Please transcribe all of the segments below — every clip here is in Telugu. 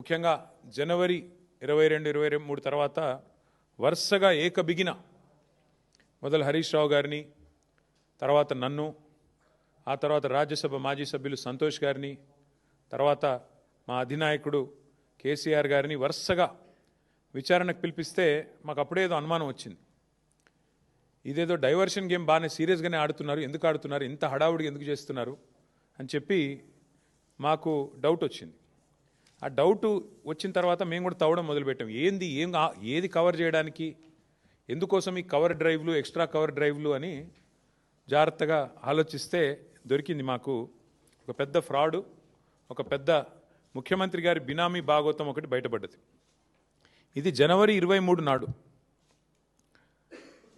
ముఖ్యంగా జనవరి 22-23 తర్వాత వరుసగా ఏకబిగిన మొదలు హరీష్ రావు గారిని, తర్వాత నన్ను, ఆ తర్వాత రాజ్యసభ మాజీ సభ్యులు సంతోష్ గారిని, తర్వాత మా అధినాయకుడు కేసీఆర్ గారిని వరుసగా విచారణకు పిలిపిస్తే మాకు అప్పుడేదో అనుమానం వచ్చింది. ఇదేదో డైవర్షన్ గేమ్ బాగానే సీరియస్గానే ఆడుతున్నారు, ఎందుకు ఆడుతున్నారు, ఇంత హడావుడిగా ఎందుకు చేస్తున్నారు అని చెప్పి మాకు డౌట్ వచ్చింది. ఆ డౌట్ వచ్చిన తర్వాత మేము కూడా తవ్వడం మొదలుపెట్టాం. ఏది కవర్ చేయడానికి, ఎందుకోసం ఈ కవర్ డ్రైవ్లు, ఎక్స్ట్రా కవర్ డ్రైవ్లు అని జాగ్రత్తగా ఆలోచిస్తే దొరికింది మాకు ఒక పెద్ద ఫ్రాడు, ఒక పెద్ద ముఖ్యమంత్రి గారి బినామీ భాగోతం ఒకటి బయటపడ్డది. ఇది జనవరి 23 నాడు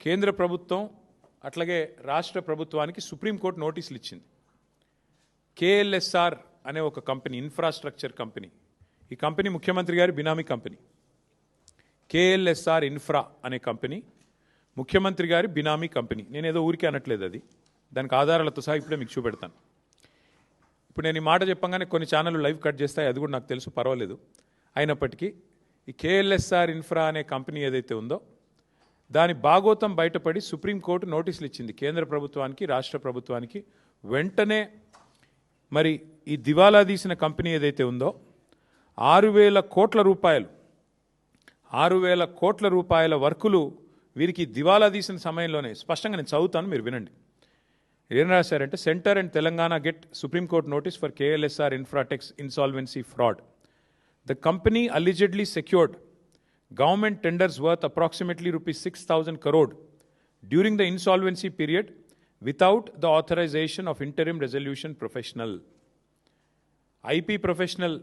కేంద్ర ప్రభుత్వం అట్లాగే రాష్ట్ర ప్రభుత్వానికి సుప్రీంకోర్టు నోటీసులు ఇచ్చింది. KLSR అనే ఒక కంపెనీ, ఇన్ఫ్రాస్ట్రక్చర్ కంపెనీ, ఈ కంపెనీ ముఖ్యమంత్రి గారి బినామీ కంపెనీ. KLSR ఇన్ఫ్రా అనే కంపెనీ ముఖ్యమంత్రి గారి బినామీ కంపెనీ. నేనేదో ఊరికే అనట్లేదు, అది దానికి ఆధారాలతో సహా ఇప్పుడే మీకు చూపెడతాను. ఇప్పుడు నేను ఈ మాట చెప్పంగానే కొన్ని ఛానళ్ళు లైవ్ కట్ చేస్తాయి, అది కూడా నాకు తెలుసు, పర్వాలేదు. అయినప్పటికీ ఈ KLSR ఇన్ఫ్రా అనే కంపెనీ ఏదైతే ఉందో దాని భాగోతం బయటపడి సుప్రీంకోర్టు నోటీసులు ఇచ్చింది కేంద్ర ప్రభుత్వానికి, రాష్ట్ర ప్రభుత్వానికి. వెంటనే మరి ఈ దివాలా తీసిన కంపెనీ ఏదైతే ఉందో 6,000 కోట్ల రూపాయల వర్కులు వీరికి దివాలా తీసిన సమయంలోనే, స్పష్టంగా నేను చదువుతాను, మీరు వినండి. ఏం రాశారంటే, centre and Telangana get Supreme Court notice for KLSR Infratex insolvency fraud. The company allegedly secured government tenders worth approximately rupees 6,000 crore during the insolvency period without the authorization of interim resolution professional. IP professional